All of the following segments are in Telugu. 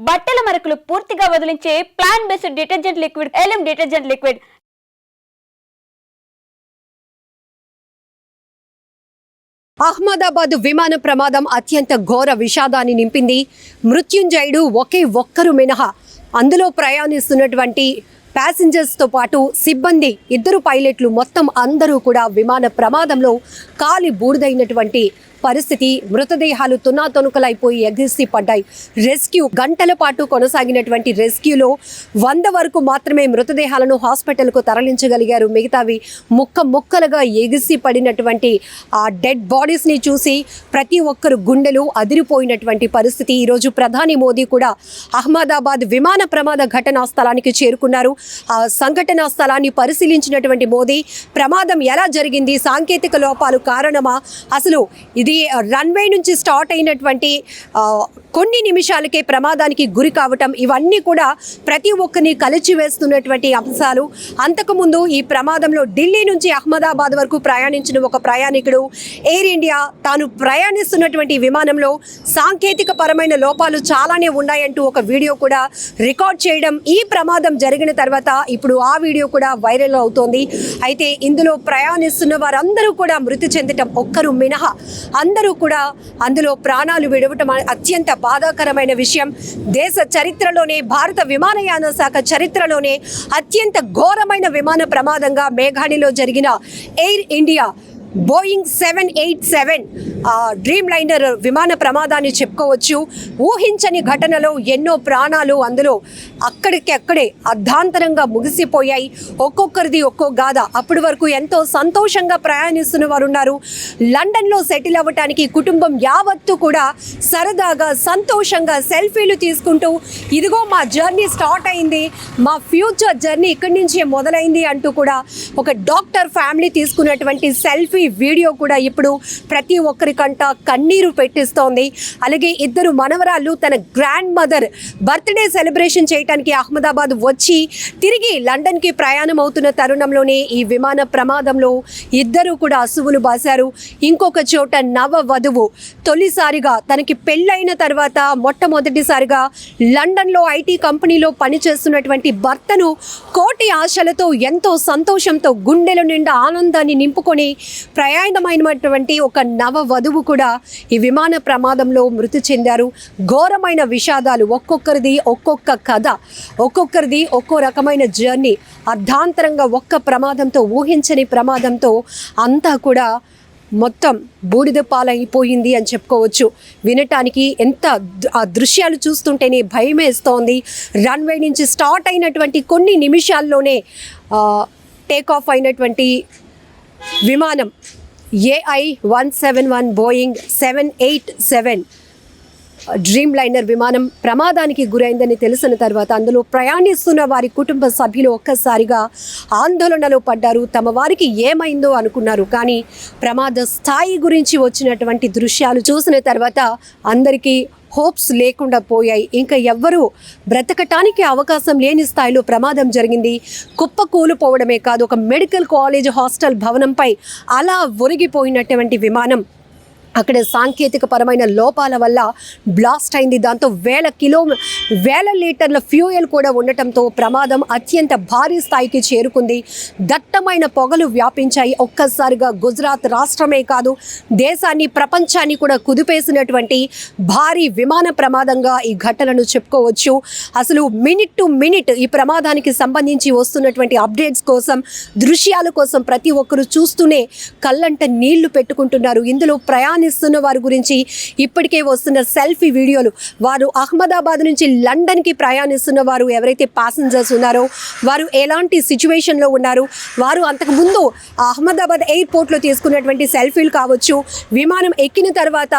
బట్టల మరకలు పూర్తిగా వదిలించే plant based detergent liquid Elim detergent liquid. Ahmedabad విమాన ప్రమాదం అత్యంత ఘోర విషాదాన్ని నింపింది. మృత్యుంజయుడు ఒక్కరు మినహా అందులో ప్రయాణిస్తున్నటువంటి ప్యాసింజర్స్తో పాటు సిబ్బంది 2 పైలట్లు మొత్తం అందరూ కూడా విమాన ప్రమాదంలో కాలి బూడిదైనటువంటి పరిస్థితి. మృతదేహాలు తునాతునకలైపోయి ఎగిసి పడ్డాయి. రెస్క్యూ గంటల పాటు కొనసాగినటువంటి రెస్క్యూలో 100 వరకు మాత్రమే మృతదేహాలను హాస్పిటల్కు తరలించగలిగారు. మిగతావి ముక్కలుగా ఎగిసి పడినటువంటి ఆ డెడ్ బాడీస్ని చూసి ప్రతి ఒక్కరు గుండెలు అదిరిపోయినటువంటి పరిస్థితి. ఈరోజు ప్రధాని మోదీ కూడా అహ్మదాబాద్ విమాన ప్రమాద ఘటనా స్థలానికి చేరుకున్నారు. ఆ సంఘటనా స్థలాన్ని పరిశీలించినటువంటి మోదీ ప్రమాదం ఎలా జరిగింది, సాంకేతిక లోపాలు కారణమా, అసలు ఇది రన్వే నుంచి స్టార్ట్ అయినటువంటి కొన్ని నిమిషాలకే ప్రమాదానికి గురి కావటం, ఇవన్నీ కూడా ప్రతి ఒక్కరిని కలిచివేస్తున్నటువంటి అంశాలు. అంతకుముందు ఈ ప్రమాదంలో ఢిల్లీ నుంచి అహ్మదాబాద్ వరకు ప్రయాణించిన ఒక ప్రయాణికుడు ఎయిర్ ఇండియా తాను ప్రయాణిస్తున్నటువంటి విమానంలో సాంకేతిక పరమైన లోపాలు చాలానే ఉన్నాయంటూ ఒక వీడియో కూడా రికార్డ్ చేయడం, ఈ ప్రమాదం జరిగిన తర్వాత ఇప్పుడు ఆ వీడియో కూడా వైరల్ అవుతోంది. అయితే ఇందులో ప్రయాణిస్తున్న వారందరూ కూడా మృతి చెందటం, ఒక్కరు మినహా అందరూ కూడా అందులో ప్రాణాలు విడవటం అత్యంత బాధాకరమైన విషయం. దేశ చరిత్రలోనే, భారత విమానయాన శాఖ చరిత్రలోనే అత్యంత ఘోరమైన విమాన ప్రమాదంగా మేఘానిలో జరిగిన air India Boeing 787 dream liner విమాన ప్రమాదాన్ని చెప్పుకోవచ్చు. ఊహించని ఘటనలో ఎన్నో ప్రాణాలు అందులో అక్కడికక్కడే అర్ధాంతరంగా ముగిసిపోయాయి. ఒక్కొక్కరిది ఒక్కో గాథ. అప్పటి వరకు ఎంతో సంతోషంగా ప్రయాణిస్తున్న వారు ఉన్నారు. లండన్లో సెటిల్ అవ్వటానికి కుటుంబం యావత్తు కూడా సరదాగా సంతోషంగా సెల్ఫీలు తీసుకుంటూ ఇదిగో మా జర్నీ స్టార్ట్ అయింది, మా ఫ్యూచర్ జర్నీ ఇక్కడి నుంచే మొదలైంది అంటూ కూడా ఒక డాక్టర్ ఫ్యామిలీ తీసుకున్నటువంటి సెల్ఫీ వీడియో కూడా ఇప్పుడు ప్రతి ఒక్కరికంట కన్నీరు పెట్టిస్తోంది. అలాగే 2 మనవరాళ్ళు తన గ్రాండ్ మదర్ బర్త్డే సెలబ్రేషన్ చేయడానికి అహ్మదాబాద్ వచ్చి తిరిగి లండన్కి ప్రయాణం అవుతున్న తరుణంలోనే ఈ విమాన ప్రమాదంలో 2 కూడా అసువులు బాశారు. ఇంకొక చోట నవ వధువు తొలిసారిగా తనకి పెళ్ళైన తర్వాత మొట్టమొదటిసారిగా లండన్లో ఐటీ కంపెనీలో పనిచేస్తున్నటువంటి భర్తను కోటి ఆశలతో ఎంతో సంతోషంతో గుండెల నిండా ఆనందాన్ని నింపుకొని ప్రయాణమైనటువంటి ఒక నవ వధువు కూడా ఈ విమాన ప్రమాదంలో మృతి చెందారు. ఘోరమైన విషాదాలు, ఒక్కొక్కరిది ఒక్కొక్క కథ, ఒక్కొక్కరిది ఒక్కో రకమైన జర్నీ. అర్ధాంతరంగా ఒక్క ప్రమాదంతో, ఊహించని ప్రమాదంతో అంతా కూడా మొత్తం బూడిద పాలైపోయింది అని చెప్పుకోవచ్చు. వినటానికి ఎంత ఆ దృశ్యాలు చూస్తుంటేనే భయమేస్తోంది. రన్వే నుంచి స్టార్ట్ అయినటువంటి కొన్ని నిమిషాల్లోనే టేక్ ఆఫ్ అయినటువంటి విమానం AI-171 బోయింగ్ 787 డ్రీమ్ లైనర్ విమానం ప్రమాదానికి గురైందని తెలిసిన తర్వాత అందులో ప్రయాణిస్తున్న వారి కుటుంబ సభ్యులు ఒక్కసారిగా ఆందోళనలో పడ్డారు. తమ వారికి ఏమైందో అనుకున్నారు. కానీ ప్రమాద స్థాయి గురించి వచ్చినటువంటి దృశ్యాలు చూసిన తర్వాత అందరికీ హోప్స్ లేకుండా పోయాయి. ఇంకా ఎవ్వరూ బ్రతకటానికి అవకాశం లేని స్థాయిలో ప్రమాదం జరిగింది. కుప్పకూలిపోవడమే కాదు, ఒక మెడికల్ కాలేజ్ హాస్టల్ భవనంపై అలా ఒరిగిపోయినటువంటి విమానం అక్కడ సాంకేతిక పరమైన లోపాల వల్ల బ్లాస్ట్ అయింది. దాంతో వేల లీటర్ల ఫ్యూయల్ కూడా ఉండటంతో ప్రమాదం అత్యంత భారీ స్థాయికి చేరుకుంది. దట్టమైన పొగలు వ్యాపించాయి. ఒక్కసారిగా గుజరాత్ రాష్ట్రమే కాదు, దేశాన్ని ప్రపంచాన్ని కూడా కుదిపేసినటువంటి భారీ విమాన ప్రమాదంగా ఈ ఘటనను చెప్పుకోవచ్చు. అసలు మినిట్ టు మినిట్ ఈ ప్రమాదానికి సంబంధించి వస్తున్నటువంటి అప్డేట్స్ కోసం, దృశ్యాల కోసం ప్రతి ఒక్కరు చూస్తూనే కళ్ళంట నీళ్లు పెట్టుకుంటున్నారు. ఇందులో ప్రయాణిస్తున్న వారి గురించి ఇప్పటికే వస్తున్న సెల్ఫీ వీడియోలు, వారు అహ్మదాబాద్ నుంచి లండన్కి ప్రయాణిస్తున్న వారు ఎవరైతే ప్యాసింజర్స్ ఉన్నారో వారు ఎలాంటి సిచ్యువేషన్లో ఉన్నారు, వారు అంతకుముందు అహ్మదాబాద్ ఎయిర్పోర్ట్లో తీసుకున్నటువంటి సెల్ఫీలు కావచ్చు, విమానం ఎక్కిన తర్వాత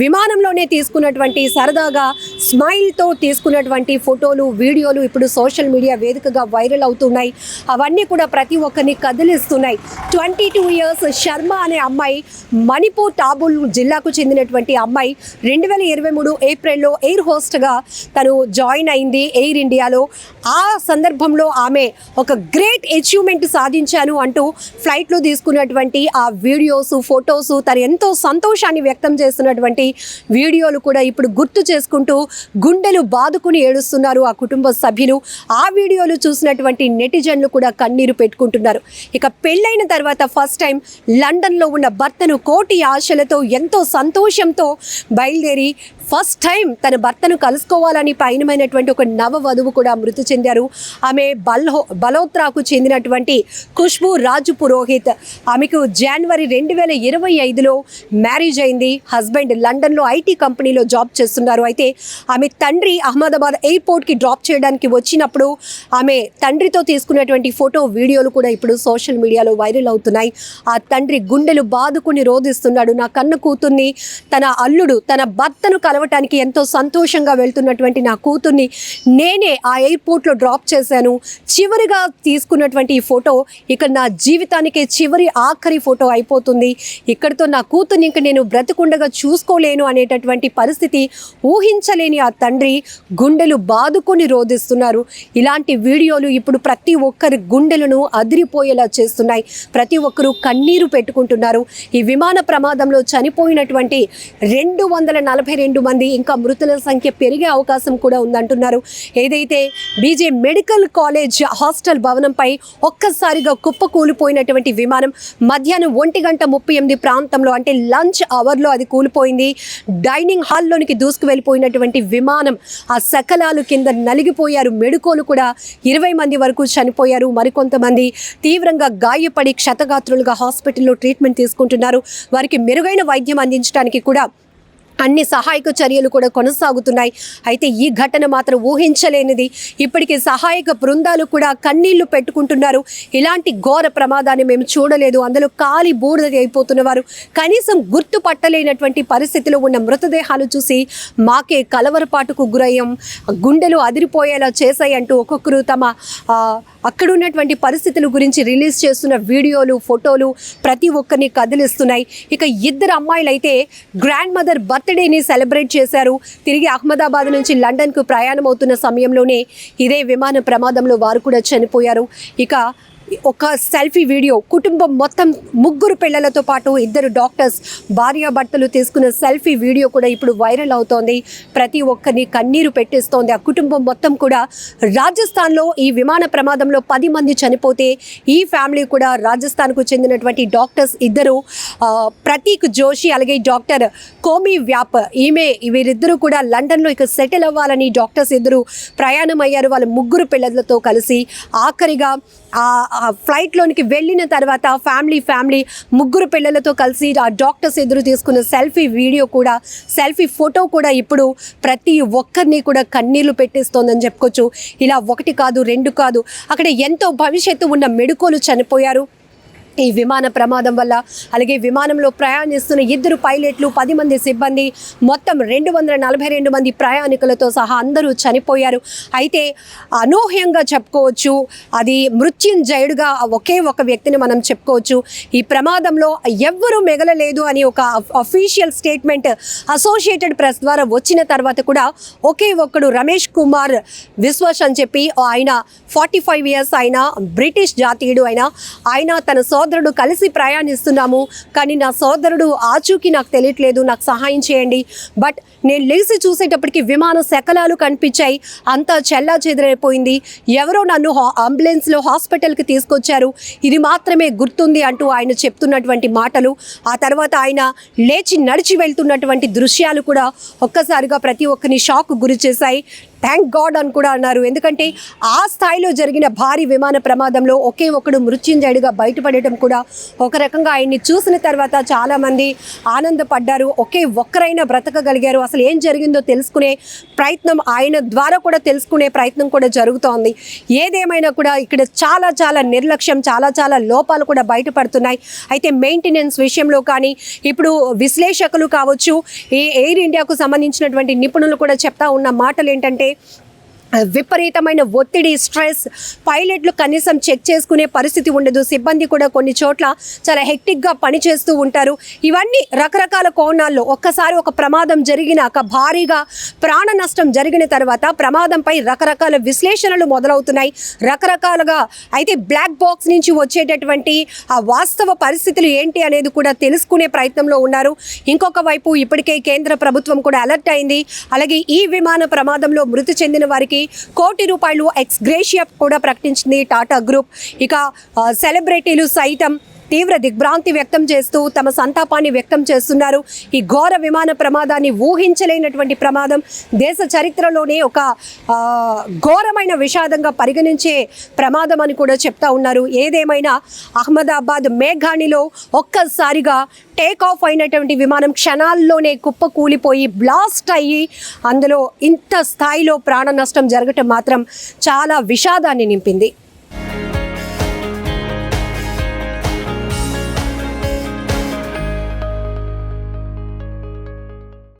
విమానంలోనే తీసుకున్నటువంటి సరదాగా స్మైల్తో తీసుకున్నటువంటి ఫోటోలు, వీడియోలు ఇప్పుడు సోషల్ మీడియా వేదికగా వైరల్ అవుతున్నాయి. అవన్నీ కూడా ప్రతి ఒక్కరిని కదిలిస్తున్నాయి. 22 years శర్మ అనే అమ్మాయి మణిపూర్ టాబుల్ జిల్లాకు చెందినటువంటి అమ్మాయి 2023 ఏప్రిల్లో ఎయిర్ హోస్ట్గా తను జాయిన్ అయింది ఎయిర్ ఇండియాలో. ఆ సందర్భంలో ఆమె ఒక గ్రేట్ అచీవ్మెంట్ సాధించాను అంటూ ఫ్లైట్లో తీసుకున్నటువంటి ఆ వీడియోస్, ఫొటోస్, తను ఎంతో సంతోషాన్ని వ్యక్తం చేస్తున్నటువంటి వీడియోలు కూడా ఇప్పుడు గుర్తు చేసుకుంటూ గుండెలు బాదుకుని ఏడుస్తున్నారు ఆ కుటుంబ సభ్యులు. ఆ వీడియోలు చూసినటువంటి నెటిజన్లు కూడా కన్నీరు పెట్టుకుంటున్నారు. ఇక పెళ్ళైన తర్వాత ఫస్ట్ టైం లండన్లో ఉన్న భర్తను కోటి ఆశలతో ఎంతో సంతోషంతో బయలుదేరి ఫస్ట్ టైం తన భర్తను కలుసుకోవాలని పయనమైనటువంటి ఒక నవ వధువు కూడా మృతి చెందారు. ఆమె బలోత్రాకు చెందినటువంటి ఖుష్బూ రాజు పురోహిత్. ఆమెకు జనవరి 2025లో మ్యారేజ్ అయింది. హస్బెండ్ లండన్లో ఐటీ కంపెనీలో జాబ్ చేస్తున్నారు. అయితే ఆమె తండ్రి అహ్మదాబాద్ ఎయిర్పోర్ట్కి డ్రాప్ చేయడానికి వచ్చినప్పుడు ఆమె తండ్రితో తీసుకున్నటువంటి ఫోటో, వీడియోలు కూడా ఇప్పుడు సోషల్ మీడియాలో వైరల్ అవుతున్నాయి. ఆ తండ్రి గుండెలు బాదుకుని రోధిస్తున్నాడు. నా కన్న కూతుర్ని, తన అల్లుడు, తన భర్తను కలవటానికి ఎంతో సంతోషంగా వెళ్తున్నటువంటి నా కూతుర్ని నేనే ఆ ఎయిర్పోర్ట్లో డ్రాప్ చేశాను. చివరిగా తీసుకున్నటువంటి ఈ ఫోటో ఇక నా జీవితానికే చివరి ఆఖరి ఫోటో అయిపోతుంది. ఇక్కడితో నా కూతుర్ని ఇంక నేను బ్రతికుండగా చూసుకోలేను అనేటటువంటి పరిస్థితి ఊహించలేని ఆ తండ్రి గుండెలు బాదుకొని రోధిస్తున్నారు. ఇలాంటి వీడియోలు ఇప్పుడు ప్రతి ఒక్కరి గుండెలను అదిరిపోయేలా చేస్తున్నాయి. ప్రతి ఒక్కరూ కన్నీరు పెట్టుకుంటున్నారు. ఈ విమాన ప్రమాదంలో చనిపోయినటువంటి 242 మంది, ఇంకా మృతుల సంఖ్య పెరిగే అవకాశం కూడా ఉందంటున్నారు. ఏదైతే బీజే మెడికల్ కాలేజ్ హాస్టల్ భవనంపై ఒక్కసారిగా కుప్పకూలిపోయినటువంటి విమానం మధ్యాహ్నం 1:38 ప్రాంతంలో, అంటే లంచ్ అవర్లో అది కూలిపోయింది. డైనింగ్ హాల్లోనికి దూసుకు వెళ్ళిపోయినటువంటి విమానం ఆ శకలాలు కింద నలిగిపోయారు. మెడుకోలు కూడా 20 మంది వరకు చనిపోయారు. మరికొంతమంది తీవ్రంగా గాయపడి క్షతగాత్రులుగా హాస్పిటల్లో ట్రీట్మెంట్ తీసుకుంటున్నారు. వారికి మెరుగైన వైద్యం అందించడానికి కూడా అన్ని సహాయక చర్యలు కూడా కొనసాగుతున్నాయి. అయితే ఈ ఘటన మాత్రం ఊహించలేనిది. ఇప్పటికే సహాయక బృందాలు కూడా కన్నీళ్లు పెట్టుకుంటున్నారు. ఇలాంటి ఘోర ప్రమాదాన్ని మేము చూడలేదు, అందులో కాలి బూడిద అయిపోతున్నవారు కనీసం గుర్తుపట్టలేనటువంటి పరిస్థితిలో ఉన్న మృతదేహాలు చూసి మాకే కలవరపాటుకు గురయ్యాం, గుండెలు అదిరిపోయేలా చేశాయి అంటూ ఒక్కొక్కరు తమ అక్కడ ఉన్నటువంటి పరిస్థితుల గురించి రిలీజ్ చేస్తున్న వీడియోలు, ఫోటోలు ప్రతి ఒక్కరిని కదిలిస్తున్నాయి. ఇక ఇద్దరు అమ్మాయిలు అయితే గ్రాండ్ మదర్ బర్త్డేని సెలబ్రేట్ చేశారు. తిరిగి అహ్మదాబాద్ నుంచి లండన్కు ప్రయాణం అవుతున్న సమయంలోనే ఇదే విమాన ప్రమాదంలో వారు కూడా చనిపోయారు. ఇక ఒక సెల్ఫీ వీడియో, కుటుంబం మొత్తం, ముగ్గురు పిల్లలతో పాటు ఇద్దరు డాక్టర్స్, భార్యాభర్తలు తీసుకున్న సెల్ఫీ వీడియో కూడా ఇప్పుడు వైరల్ అవుతోంది. ప్రతి ఒక్కరిని కన్నీరు పెట్టేస్తోంది. ఆ కుటుంబం మొత్తం కూడా రాజస్థాన్లో ఈ విమాన ప్రమాదంలో 10 మంది చనిపోతే ఈ ఫ్యామిలీ కూడా రాజస్థాన్కు చెందినటువంటి డాక్టర్స్ ఇద్దరు, ప్రతీక్ జోషి అలాగే డాక్టర్ కోమి వ్యాప్, వీరిద్దరూ కూడా లండన్లో ఇక సెటిల్ అవ్వాలని డాక్టర్స్ ఇద్దరు ప్రయాణం అయ్యారు వాళ్ళ ముగ్గురు పిల్లలతో కలిసి. ఆఖరిగా ఆ ఫ్లైట్లోనికి వెళ్ళిన తర్వాత ఫ్యామిలీ ముగ్గురు పిల్లలతో కలిసి ఆ డాక్టర్స్ ఎదురు తీసుకున్న సెల్ఫీ వీడియో కూడా, సెల్ఫీ ఫోటో కూడా ఇప్పుడు ప్రతి ఒక్కరిని కూడా కన్నీళ్లు పెట్టిస్తోందని చెప్పుకోవచ్చు. ఇలా 1 కాదు 2 కాదు, అక్కడ ఎంతో భవిష్యత్తు ఉన్న మెడుకోలు చనిపోయారు ఈ విమాన ప్రమాదం వల్ల. అలాగే విమానంలో ప్రయాణిస్తున్న ఇద్దరు పైలట్లు, 10 మంది సిబ్బంది, మొత్తం 242 మంది ప్రయాణికులతో సహా అందరూ చనిపోయారు. అయితే అనూహ్యంగా చెప్పుకోవచ్చు, అది మృత్యుంజయుడుగా ఒకే ఒక వ్యక్తిని మనం చెప్పుకోవచ్చు. ఈ ప్రమాదంలో ఎవ్వరూ మిగలలేదు అని ఒక అఫీషియల్ స్టేట్మెంట్ అసోసియేటెడ్ ప్రెస్ ద్వారా వచ్చిన తర్వాత కూడా ఒకే ఒక్కడు రమేష్ కుమార్ విశ్వాస్ అని చెప్పి, ఆయన 45 ఇయర్స్, ఆయన బ్రిటిష్ జాతీయుడు, ఆయన తన సోదరుడు కలిసి ప్రయాణిస్తున్నాము, కానీ నా సోదరుడు ఆచూకీ నాకు తెలియట్లేదు, నాకు సహాయం చేయండి. బట్ నేను లేచి చూసేటప్పటికి విమాన శకలాలు కనిపించాయి, అంతా చెల్లా చెదిరైపోయింది, ఎవరో నన్ను అంబులెన్స్లో హాస్పిటల్కి తీసుకొచ్చారు, ఇది మాత్రమే గుర్తుంది అంటూ ఆయన చెప్తున్నటువంటి మాటలు, ఆ తర్వాత ఆయన లేచి నడిచి వెళ్తున్నటువంటి దృశ్యాలు కూడా ఒక్కసారిగా ప్రతి ఒక్కరిని షాక్ గురి చేశాయి. థ్యాంక్ గాడ్ అని కూడా అన్నారు. ఎందుకంటే ఆ స్థాయిలో జరిగిన భారీ విమాన ప్రమాదంలో ఒకే ఒకడు మృత్యుంజయుడిగా బయటపడటం కూడా ఒక రకంగా ఆయన్ని చూసిన తర్వాత చాలామంది ఆనందపడ్డారు. ఒకే ఒక్కరైనా బ్రతకగలిగారు, అసలు ఏం జరిగిందో తెలుసుకునే ప్రయత్నం, ఆయన ద్వారా కూడా తెలుసుకునే ప్రయత్నం కూడా జరుగుతోంది. ఏదేమైనా కూడా ఇక్కడ చాలా నిర్లక్ష్యం, చాలా లోపాలు కూడా బయటపడుతున్నాయి. అయితే మెయింటెనెన్స్ విషయంలో కానీ, ఇప్పుడు విశ్లేషకులు కావచ్చు, ఈ ఎయిర్ ఇండియాకు సంబంధించినటువంటి నిపుణులు కూడా చెప్తా ఉన్న మాటలు ఏంటంటే, విపరీతమైన ఒత్తిడి, స్ట్రెస్, పైలట్లు కనీసం చెక్ చేసుకునే పరిస్థితి ఉండదు. సిబ్బంది కూడా కొన్ని చోట్ల చాలా హెక్టిక్గా పనిచేస్తూ ఉంటారు. ఇవన్నీ రకరకాల కోణాల్లో ఒక్కసారి ఒక ప్రమాదం జరిగినాక భారీగా ప్రాణ నష్టం జరిగిన తర్వాత ప్రమాదంపై రకరకాల విశ్లేషణలు మొదలవుతున్నాయి. రకరకాలుగా అయితే బ్లాక్ బాక్స్ నుంచి వచ్చేటటువంటి ఆ వాస్తవ పరిస్థితులు ఏంటి అనేది కూడా తెలుసుకునే ప్రయత్నంలో ఉన్నారు. ఇంకొక వైపు ఇప్పటికే కేంద్ర ప్రభుత్వం కూడా అలర్ట్ అయింది. అలాగే ఈ విమాన ప్రమాదంలో మృతి చెందిన వారికి ₹1 కోటి ఎక్స్గ్రేషియా కూడా ప్రకటించింది టాటా గ్రూప్. ఇక సెలబ్రిటీలు సైతం తీవ్ర దిగ్భ్రాంతి వ్యక్తం చేస్తూ తమ సంతాపాన్ని వ్యక్తం చేస్తున్నారు. ఈ ఘోర విమాన ప్రమాదాన్ని ఊహించలేనటువంటి ప్రమాదం, దేశ చరిత్రలోనే ఒక ఘోరమైన విషాదంగా పరిగణించే ప్రమాదం అని కూడా చెప్తా ఉన్నారు. ఏదేమైనా అహ్మదాబాద్ మేఘాణిలో ఒక్కసారిగా టేక్ ఆఫ్ అయినటువంటి విమానం క్షణాల్లోనే కుప్ప కూలిపోయి బ్లాస్ట్ అయ్యి అందులో ఇంత స్థాయిలో ప్రాణ నష్టం జరగటం మాత్రం చాలా విషాదాన్ని నింపింది.